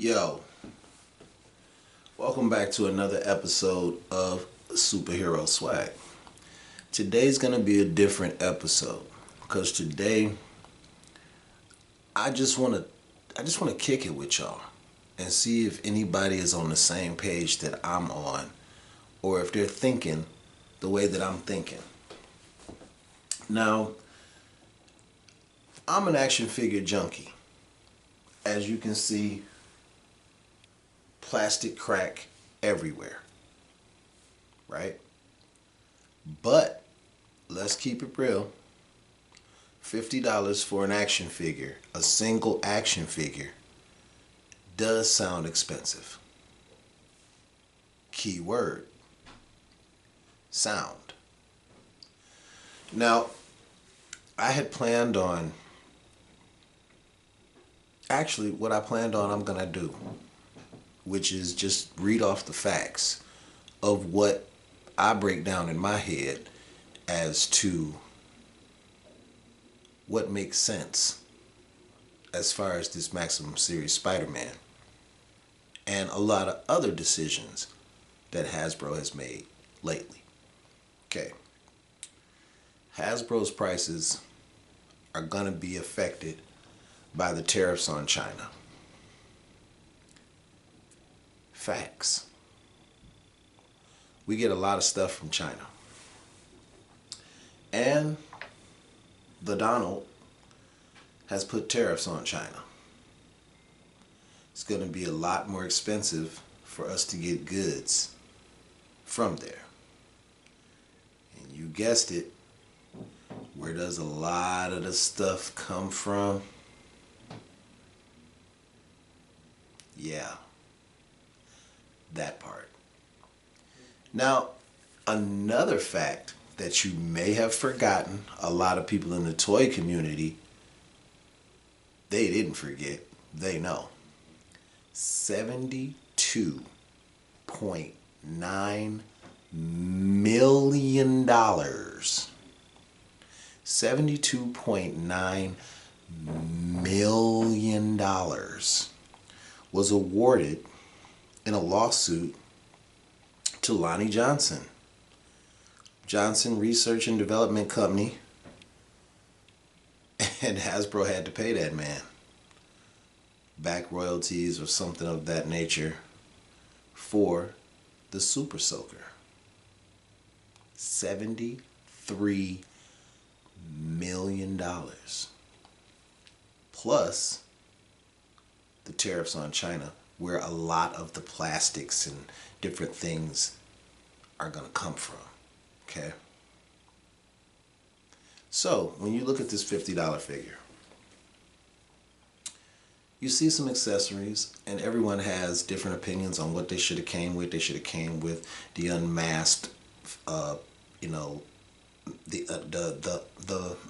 Yo, welcome back to another episode of Superhero Swag. Today's gonna be a different episode because today I just wanna kick it with y'all and see if anybody is on the same page that I'm on, or if they're thinking the way that I'm thinking. Now, I'm an action figure junkie. As you can see, plastic crack everywhere, right? But let's keep it real. $50 for an action figure, a single action figure, does sound expensive. Key word, sound. Now, I had planned on, actually what I planned on I'm gonna do, which is just read off the facts of what I break down in my head as to what makes sense as far as this Maximum Series Spider-Man and a lot of other decisions that Hasbro has made lately. Okay. Hasbro's prices are going to be affected by the tariffs on China. Facts. We get a lot of stuff from China. And the Donald has put tariffs on China. It's going to be a lot more expensive for us to get goods from there. And you guessed it, where does a lot of the stuff come from? Yeah. That part. Now, another fact that you may have forgotten, a lot of people in the toy community, they didn't forget, they know. $72.9 million. $72.9 million was awarded in a lawsuit to Lonnie Johnson Research and Development Company, and Hasbro had to pay that man back royalties or something of that nature for the Super Soaker. $73 million plus the tariffs on China, where a lot of the plastics and different things are going to come from. Okay? So, when you look at this $50 figure, you see some accessories, and everyone has different opinions on what they should have came with. They should have came with the unmasked, the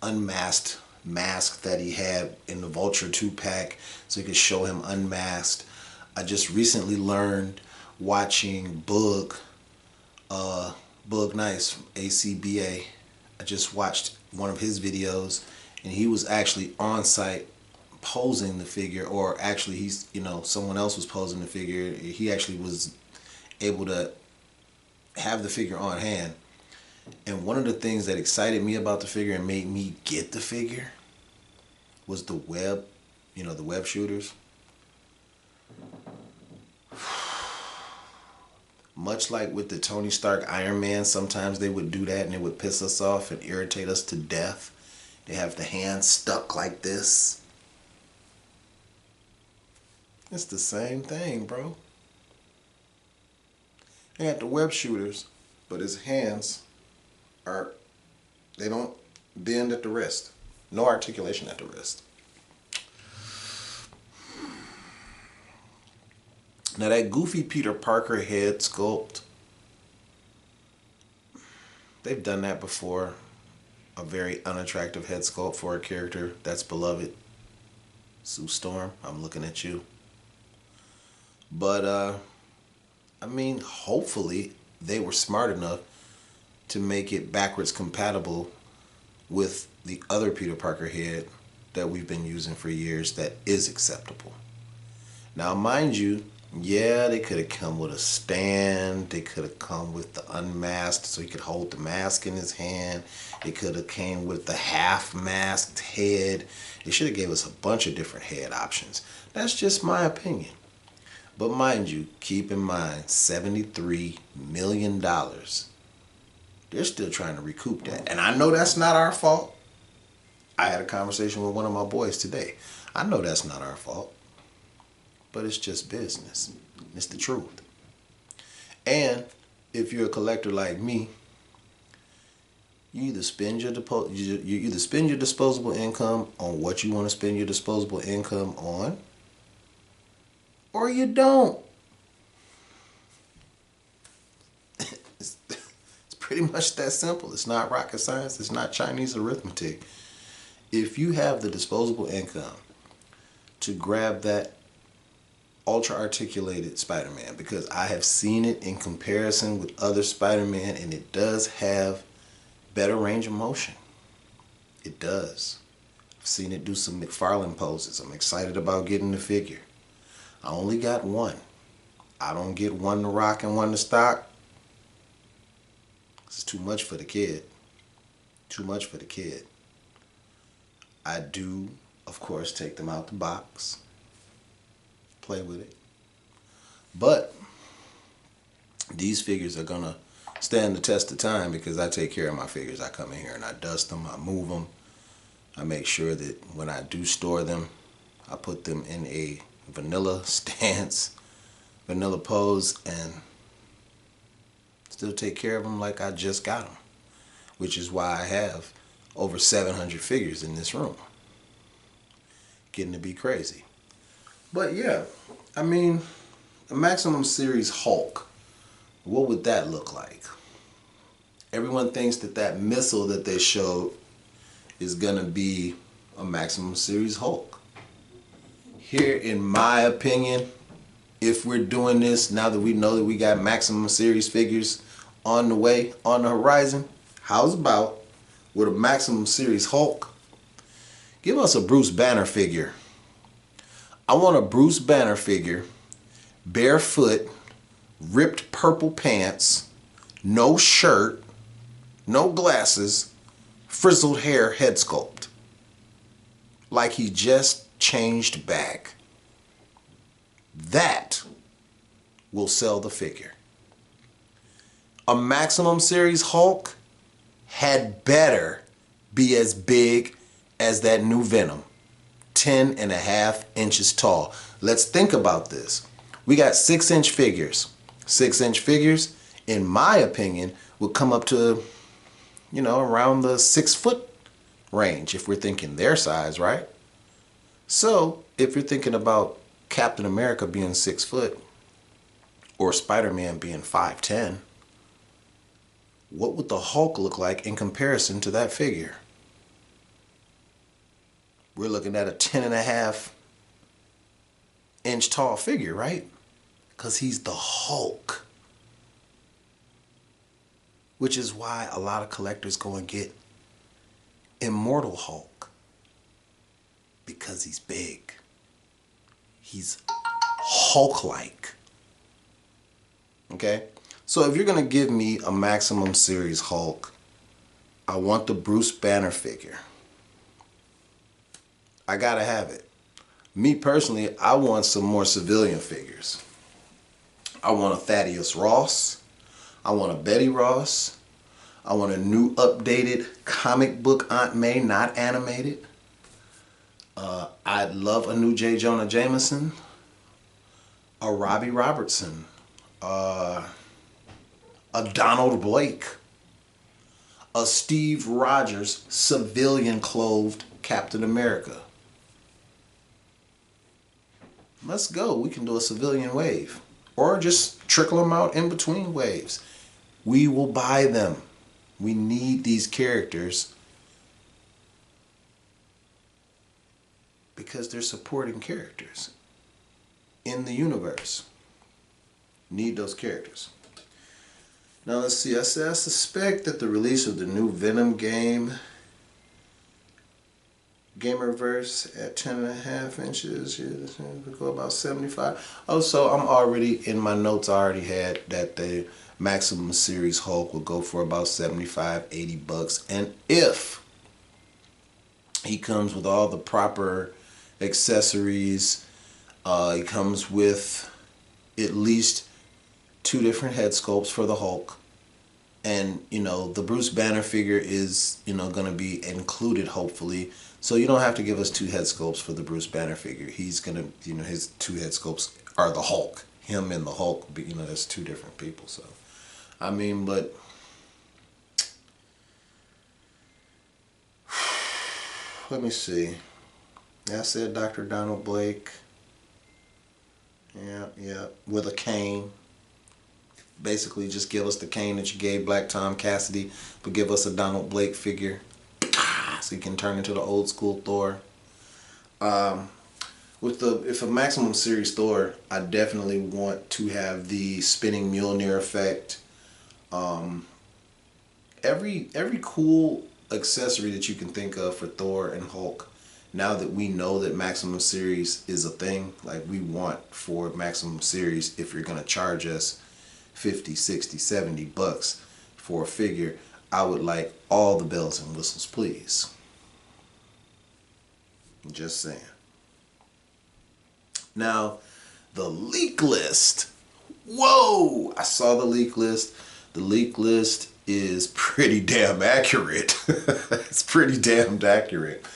unmasked mask that he had in the Vulture 2-pack, so you could show him unmasked. I just recently learned watching Boog Nice, ACBA. I just watched one of his videos, and he was actually on site posing the figure, or actually someone else was posing the figure. He actually was able to have the figure on hand. And one of the things that excited me about the figure and made me get the figure was the web, the web shooters. Much like with the Tony Stark Iron Man, sometimes they would do that and it would piss us off and irritate us to death. They have the hand stuck like this. It's the same thing, bro. They got the web shooters, but his hands they don't bend at the wrist. No articulation at the wrist. Now that goofy Peter Parker head sculpt, they've done that before. A very unattractive head sculpt for a character that's beloved. Sue Storm, I'm looking at you. But, hopefully they were smart enough to make it backwards compatible with the other Peter Parker head that we've been using for years that is acceptable. Now, mind you, yeah, they could have come with a stand. They could have come with the unmasked so he could hold the mask in his hand. They could have came with the half-masked head. They should have gave us a bunch of different head options. That's just my opinion. But mind you, keep in mind, $73 million. They're still trying to recoup that. And I know that's not our fault. I had a conversation with one of my boys today. I know that's not our fault. But it's just business. It's the truth. And if you're a collector like me, you either spend your disposable income on what you want to spend your disposable income on, or you don't. It's pretty much that simple. It's not rocket science. It's not Chinese arithmetic. If you have the disposable income to grab that ultra articulated Spider-Man, because I have seen it in comparison with other Spider-Man, and it does have better range of motion. It does. I've seen it do some McFarlane poses. I'm excited about getting the figure. I only got one. I don't get one to rock and one to stock. It's too much for the kid. Too much for the kid. I do, of course, take them out the box, play with it. But these figures are gonna stand the test of time because I take care of my figures. I come in here and I dust them, I move them. I make sure that when I do store them, I put them in a vanilla stance, vanilla pose, and still take care of them like I just got them. Which is why I have over 700 figures in this room. Getting to be crazy. But yeah, I mean, a Maximum Series Hulk, what would that look like? Everyone thinks that that missile that they showed is going to be a Maximum Series Hulk. Here, in my opinion, if we're doing this, now that we know that we got Maximum Series figures on the way, on the horizon, how's about with a Maximum Series Hulk? Give us a Bruce Banner figure. I want a Bruce Banner figure, barefoot, ripped purple pants, no shirt, no glasses, frizzled hair head sculpt. Like he just changed back. That will sell the figure. A Maximum Series Hulk had better be as big as that new Venom. 10.5 inches tall. Let's think about this. We got 6-inch figures. 6-inch figures, in my opinion, would come up to, you know, around the 6-foot range if we're thinking their size, right? So if you're thinking about Captain America being 6 foot or Spider-Man being 5'10", what would the Hulk look like in comparison to that figure? We're looking at a 10.5 inch tall figure, right? Because he's the Hulk. Which is why a lot of collectors go and get Immortal Hulk. Because he's big. He's Hulk-like. Okay? So if you're going to give me a Maximum Series Hulk, I want the Bruce Banner figure. I gotta have it. Me personally, I want some more civilian figures. I want a Thaddeus Ross. I want a Betty Ross. I want a new updated comic book Aunt May, not animated. I'd love a new J. Jonah Jameson. A Robbie Robertson. A Donald Blake. A Steve Rogers civilian clothed Captain America. Let's go. We can do a civilian wave. Or just trickle them out in between waves. We will buy them. We need these characters because they're supporting characters in the universe. Need those characters. Now let's see. I suspect that the release of the new Venom game Gamerverse at 10.5 inches. We go about 75. Oh, so I'm already in my notes. I already had that the Maximum Series Hulk will go for about 75, 80 bucks. And if he comes with all the proper accessories, he comes with at least 2 different head sculpts for the Hulk. And, you know, the Bruce Banner figure is, you know, going to be included, hopefully. So you don't have to give us 2 head sculpts for the Bruce Banner figure. He's going to, you know, his 2 head sculpts are the Hulk. Him and the Hulk, but, you know, that's 2 different people. So, I mean, but let me see. I said Dr. Donald Blake. Yeah, with a cane. Basically, just give us the cane that you gave Black Tom Cassidy, but give us a Donald Blake figure, so he can turn into the old school Thor. If a Maximum Series Thor, I definitely want to have the spinning Mjolnir effect. Every cool accessory that you can think of for Thor and Hulk. Now that we know that Maximum Series is a thing, like we want for Maximum Series, if you're gonna charge us 50, 60, 70 bucks for a figure, I would like all the bells and whistles, please. Just saying. Now, the leak list. Whoa! I saw the leak list. The leak list is pretty damn accurate. It's pretty damn accurate.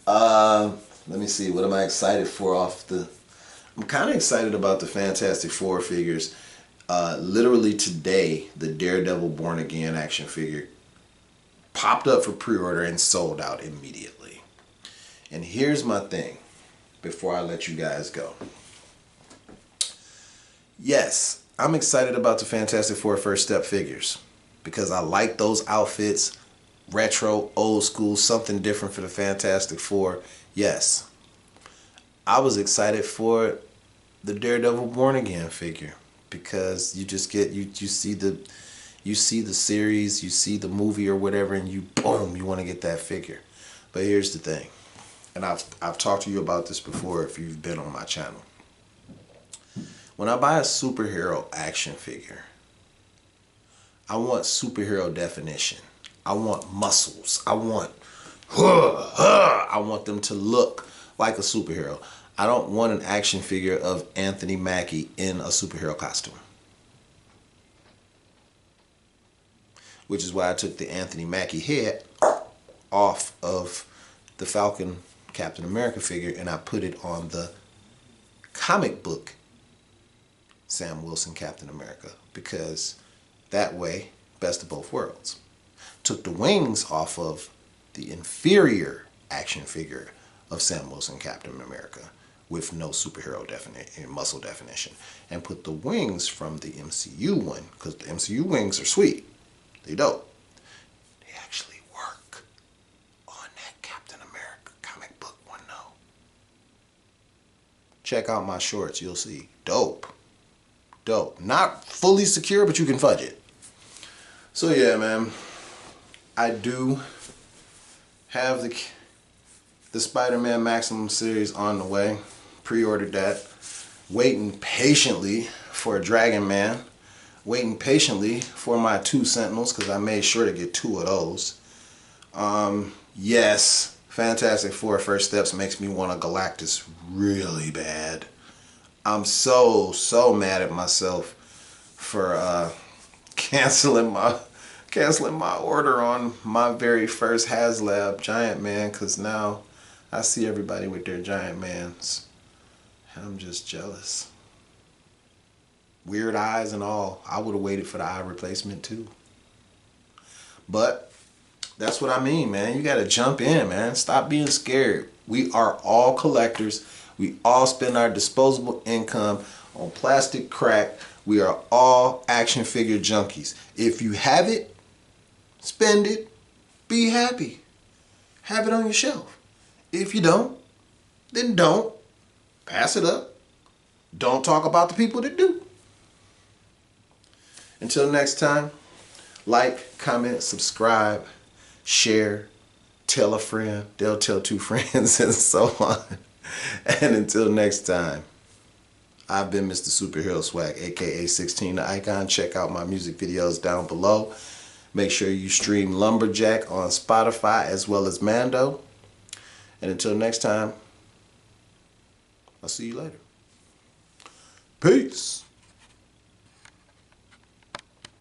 Let me see. What am I excited for I'm kind of excited about the Fantastic Four figures. Literally today, the Daredevil Born Again action figure popped up for pre-order and sold out immediately. And here's my thing before I let you guys go. Yes, I'm excited about the Fantastic Four First Step figures because I like those outfits, retro, old school, something different for the Fantastic Four. Yes, I was excited for the Daredevil Born Again figure. Because you just get you see the series, you see the movie or whatever, and you boom, you want to get that figure. But here's the thing, and I've talked to you about this before if you've been on my channel. When I buy a superhero action figure, I want superhero definition. I want muscles. I want them to look like a superhero. I don't want an action figure of Anthony Mackie in a superhero costume. Which is why I took the Anthony Mackie head off of the Falcon Captain America figure and I put it on the comic book Sam Wilson Captain America. Because that way, best of both worlds. Took the wings off of the inferior action figure of Sam Wilson Captain America, with no superhero muscle definition, and put the wings from the MCU one, because the MCU wings are sweet. They dope. They actually work on that Captain America comic book one though. Check out my shorts, you'll see. Dope. Dope. Not fully secure, but you can fudge it. So yeah, man. I do have the Spider-Man Maximum Series on the way. Pre-ordered that. Waiting patiently for a Dragon Man. Waiting patiently for my 2 Sentinels because I made sure to get 2 of those. Yes, Fantastic Four First Steps makes me want a Galactus really bad. I'm so mad at myself for canceling my order on my very first HasLab Giant Man, because now I see everybody with their Giant Mans. I'm just jealous. Weird eyes and all. I would have waited for the eye replacement too. But that's what I mean, man. You got to jump in, man. Stop being scared. We are all collectors. We all spend our disposable income on plastic crack. We are all action figure junkies. If you have it, spend it. Be happy. Have it on your shelf. If you don't, then don't. Pass it up. Don't talk about the people that do. Until next time, like, comment, subscribe, share, tell a friend, they'll tell two friends, and so on. And until next time, I've been Mr. Superhero Swag, aka 16 the Icon. Check out my music videos down below. Make sure you stream Lumberjack on Spotify as well as Mando. And until next time, I'll see you later. Peace.